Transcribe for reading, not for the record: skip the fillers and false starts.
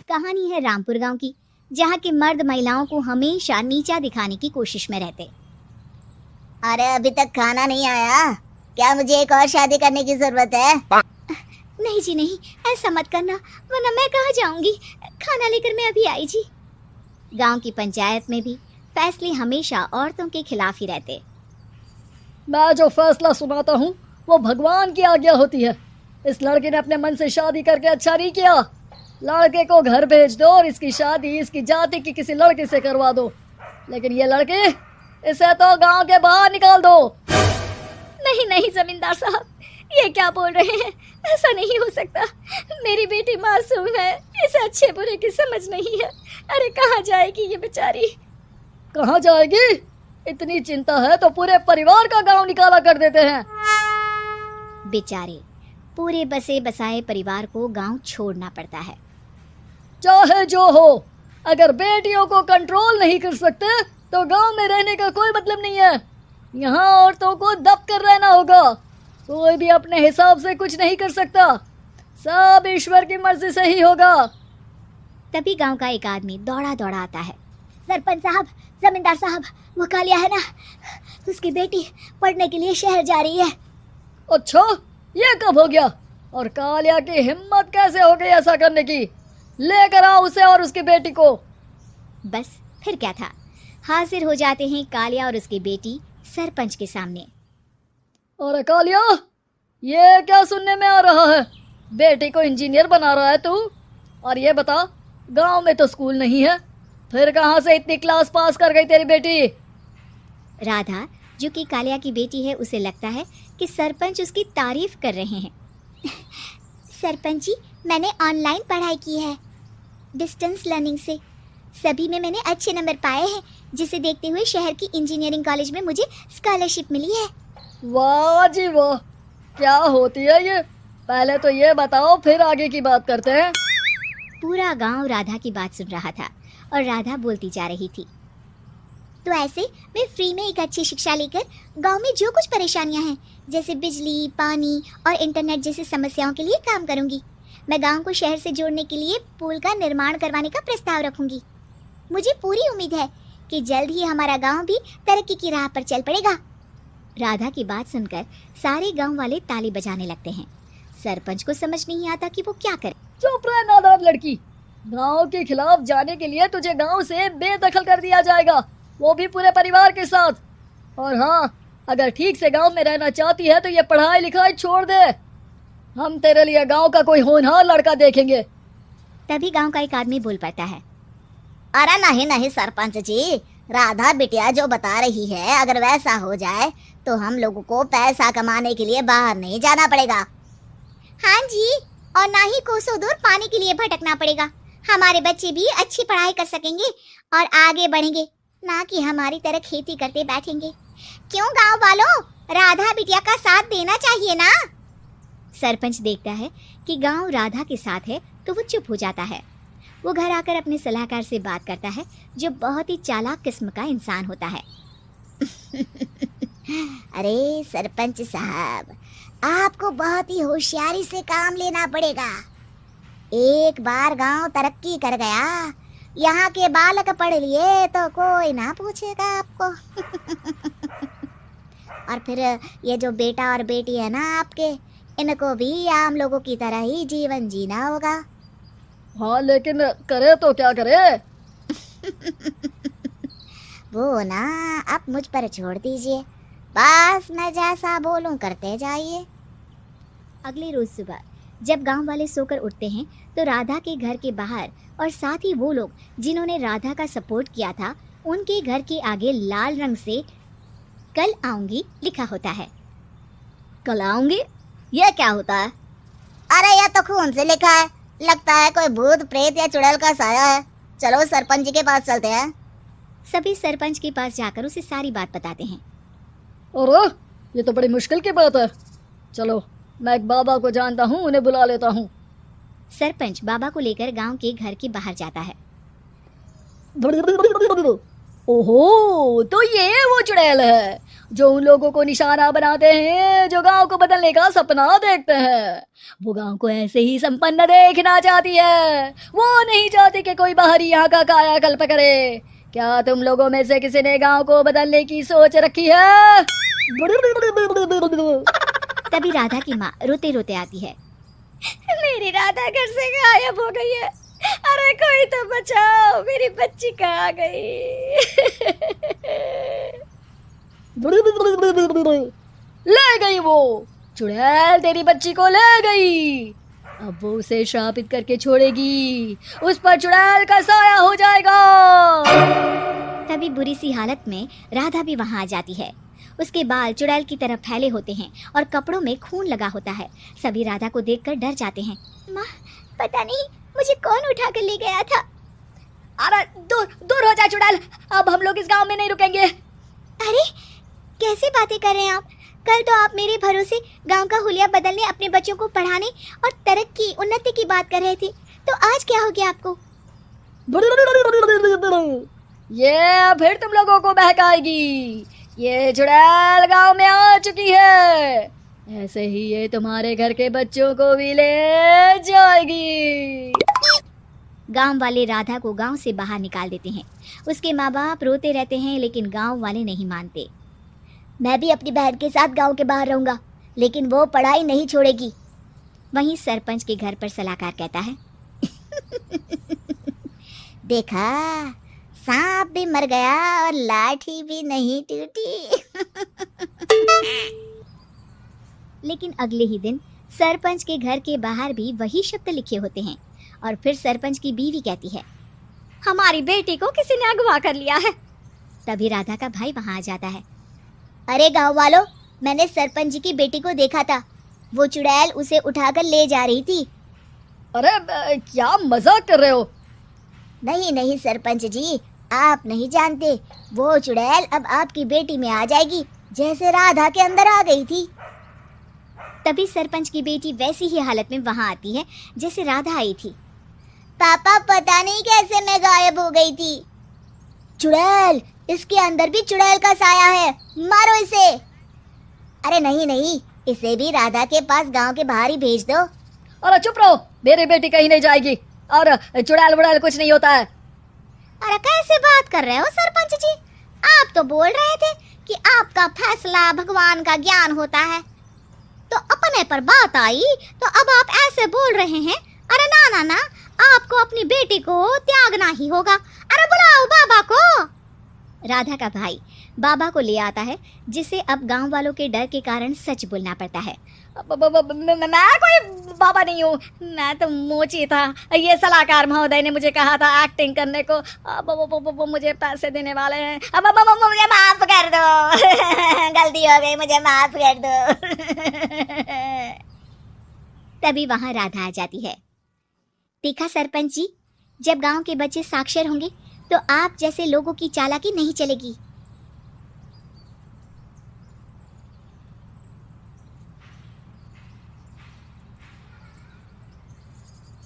कहानी है रामपुर गांव की, जहां के मर्द महिलाओं को हमेशा नीचा दिखाने की कोशिश में रहते। अरे अभी तक खाना नहीं आया, क्या मुझे एक और शादी करने की जरूरत है? नहीं जी नहीं, ऐसा मत करना, वरना मैं कहाँ जाऊंगी। खाना लेकर मैं अभी आई जी। गांव की पंचायत में भी फैसले हमेशा औरतों के खिलाफ ही रहते। मैं जो फैसला सुनाता हूँ वो भगवान की आज्ञा होती है। इस लड़के ने अपने मन से शादी करके अच्छा नहीं किया। लड़के को घर भेज दो और इसकी शादी इसकी जाति की किसी लड़के से करवा दो, लेकिन ये लड़के, इसे तो गांव के बाहर निकाल दो। नहीं नहीं जमींदार साहब, ये क्या बोल रहे हैं? ऐसा नहीं हो सकता। मेरी बेटी मासूम है, इसे अच्छे बुरे की समझ नहीं है। अरे कहाँ जाएगी ये बेचारी? कहाँ जाएगी? इतनी चिंता है तो पूरे परिवार का गांव निकाला कर देते हैं। बेचारे पूरे बसे बसाए परिवार को गांव छोड़ना पड़ता है। चाहे जो हो, अगर बेटियों को कंट्रोल नहीं कर सकते तो गांव में रहने का कोई मतलब नहीं है। यहाँ औरतों को दब कर रहना होगा। कोई भी अपने हिसाब से कुछ नहीं कर सकता, सब ईश्वर की मर्जी से ही होगा। तभी गांव का एक आदमी दौड़ा दौड़ा आता है। सरपंच साहब, जमींदार साहब, वो कालिया है ना, उसकी बेटी पढ़ने के लिए शहर जा रही है। अच्छा, ये कब हो गया? और कालिया की हिम्मत कैसे हो गई ऐसा करने की? लेकर आओ उसे और उसकी बेटी को। बस फिर क्या था, हाजिर हो जाते हैं कालिया और उसकी बेटी सरपंच के सामने। अरे कालिया, ये क्या सुनने में आ रहा है? बेटी को इंजीनियर बना रहा है तू? और ये बता, गांव में तो स्कूल नहीं है, फिर कहाँ से इतनी क्लास पास कर गई तेरी बेटी? राधा, जो कि कालिया की बेटी है, उसे लगता है कि सरपंच उसकी तारीफ कर रहे हैं। सरपंच जी, मैंने ऑनलाइन पढ़ाई की है, डिस्टेंस लर्निंग से। सभी में मैंने अच्छे नंबर पाए हैं, जिसे देखते हुए शहर की इंजीनियरिंग कॉलेज में मुझे स्कॉलरशिप मिली है। वाह जी वाह, क्या होती है ये? पहले तो ये बताओ, फिर आगे की बात करते हैं। पूरा गांव राधा की बात सुन रहा था और राधा बोलती जा रही थी। तो ऐसे मैं फ्री में एक अच्छी शिक्षा लेकर गांव में जो कुछ परेशानियां हैं, जैसे बिजली, पानी और इंटरनेट जैसी समस्याओं के लिए काम करूंगी। मैं गांव को शहर से जोड़ने के लिए पुल का निर्माण करवाने का प्रस्ताव रखूंगी। मुझे पूरी उम्मीद है कि जल्द ही हमारा गांव भी तरक्की की राह पर चल पड़ेगा। राधा की बात सुनकर सारे गांव वाले ताली बजाने लगते हैं। सरपंच को समझ नहीं आता कि वो क्या करे। चुप रह नादान लड़की, गांव के खिलाफ जाने के लिए तुझे गांव से बेदखल कर दिया जाएगा, वो भी पूरे परिवार के साथ। और हाँ, अगर ठीक से गांव में रहना चाहती है तो ये पढ़ाई लिखाई छोड़ दे। हम तेरे लिए गांव का कोई होनहार लड़का देखेंगे। तभी गांव का एक आदमी बोल पड़ता है। अरे नहीं नहीं सरपंच जी, राधा बिटिया जो बता रही है, अगर वैसा हो जाए तो हम लोगों को पैसा कमाने के लिए बाहर नहीं जाना पड़ेगा। हाँ जी, और ना ही कोसों दूर पानी के लिए भटकना पड़ेगा। हमारे बच्चे भी अच्छी पढ़ाई कर सकेंगे और आगे बढ़ेंगे, ना कि हमारी तरह खेती करते बैठेंगे। क्यों गांव वालों, राधा बिटिया का साथ देना चाहिए ना। सरपंच देखता है कि गांव राधा के साथ है तो वो चुप हो जाता है। वो घर आकर अपने सलाहकार से बात करता है, जो बहुत ही चालाक किस्म का इंसान होता है। अरे सरपंच साहब, आपको बहुत ही होशियारी से काम लेना पड़ेगा। एक बार गांव तरक्की कर गया, यहाँ के बालक पढ़ लिए तो कोई ना पूछेगा आपको। और फिर ये जो बेटा और बेटी है ना आपके, इनको भी आम लोगों की तरह ही जीवन जीना होगा। हाँ, लेकिन करे तो क्या करे? वो ना आप मुझ पर छोड़ दीजिए, बस मैं जैसा बोलूं करते जाइए। अगले रोज सुबह जब गांव वाले सोकर उठते हैं तो राधा के घर के बाहर और साथ ही वो लोग जिन्होंने राधा का सपोर्ट किया था, उनके घर के आगे लाल रंग से कल आऊंगी लिखा होता है। कल आऊंगी? ये क्या होता है? अरे यह तो खून से लिखा है, लगता है कोई भूत प्रेत या चुड़ैल का साया है। चलो सरपंच जी के पास चलते हैं। सभी सरपंच के पास जाकर उसे सारी बात बताते हैं। और ये तो बड़ी मुश्किल की बात है। चलो, मैं एक बाबा को जानता हूँ, उन्हें बुला लेता हूँ। सरपंच बाबा को लेकर गांव के घर के बाहर जाता है। ओहो, तो ये वो चुड़ैल है। जो उन लोगों को निशाना बनाते हैं जो गांव को बदलने का सपना देखते हैं। वो गांव को ऐसे ही संपन्न देखना चाहती है, वो नहीं चाहती कि कोई बाहरी यहाँ का कायाकल्प करे। क्या तुम लोगों में से किसी ने गांव को बदलने की सोच रखी है? तभी राधा की माँ रोते रोते आती है। मेरी राधा घर से गायब हो गई है। अरे कोई तो बचाओ, मेरी बच्ची कहाँ गई? ले गई वो चुड़ैल, तेरी बच्ची को ले गई। अब वो उसे श्रापित करके छोड़ेगी, उस पर चुड़ैल का साया हो जाएगा। तभी बुरी सी हालत में राधा भी वहां आ जाती है। उसके बाल चुड़ैल की तरफ फैले होते हैं और कपड़ों में खून लगा होता है। सभी राधा को देखकर डर जाते हैं। माँ, पता नहीं मुझे कौन उठा कर ले गया था। अरे दूर दूर हो जा चुड़ैल, अब हम लोग इस गांव में नहीं रुकेंगे। अरे कैसे बातें कर रहे हैं आप? कल तो आप मेरे भरोसे गांव का हुलिया बदलने, अपने बच्चों को पढ़ाने और तरक्की उन्नति की बात कर रहे थे, तो आज क्या हो गया आपको? ये फिर तुम लोगों को बहकाएगी। ये चुड़ैल गांव में आ चुकी है, ऐसे ही ये तुम्हारे घर के बच्चों को भी ले जाएगी। गांव वाले राधा को गांव से बाहर निकाल देते हैं। उसके माँ बाप रोते रहते हैं, लेकिन गांव वाले नहीं मानते। मैं भी अपनी बहन के साथ गांव के बाहर रहूंगा, लेकिन वो पढ़ाई नहीं छोड़ेगी। वहीं सरपंच के घर पर सलाहकार कहता है, देखा, सांप भी मर गया और लाठी भी नहीं टूटी। लेकिन अगले ही दिन सरपंच के घर के बाहर भी वही शब्द लिखे होते हैं। और फिर सरपंच की बीवी कहती है, हमारी बेटी को किसी ने अगवा कर लिया है। तभी राधा का भाई वहां आ जाता है। अरे गांव वालों, मैंने सरपंच जी की बेटी को देखा था। वो चुड़ैल उसे उठाकर ले जा रही थी। अरे क्या मजाक कर रहे हो? नहीं नहीं सरपंच जी, आप नहीं जानते। वो चुड़ैल अब आपकी बेटी में आ जाएगी, जैसे राधा के अंदर आ गई थी। तभी सरपंच की बेटी वैसी ही हालत में वहां आती है जैसे राधा आई थी। पापा, पता नहीं कैसे मैं गायब हो गई थी। चुड़ैल, इसके अंदर भी चुड़ैल का साया है, मारो इसे। अरे नहीं नहीं, इसे भी राधा के पास गांव के बाहर ही भेज दो। अरे चुप रहो, मेरी बेटी कहीं नहीं जाएगी और चुड़ैल वुड़ैल कुछ नहीं होता है। अरे कैसे बात कर रहे हो सरपंच जी? आप तो बोल रहे थे कि आपका फैसला भगवान का ज्ञान होता है, तो अपने पर बात आई तो अब आप ऐसे बोल रहे हैं। अरे ना ना ना, आपको अपनी बेटी को त्यागना ही होगा। अरे बुलाओ बाबा को। राधा का भाई बाबा को ले आता है, जिसे अब गांव वालों के डर के कारण सच बोलना पड़ता है। मैं कोई बाबा नहीं हूँ, मैं तो मोची था। ये सलाहकार महोदय ने मुझे कहा था एक्टिंग करने को। अब मुझे पैसे देने वाले हैं। अब मुझे माफ कर दो। गलती हो गई, मुझे माफ कर दो। तभी वहां राधा आ जाती है। देखा सरपंच जी, जब गांव के बच्चे साक्षर होंगे तो आप जैसे लोगों की चालाकी नहीं चलेगी।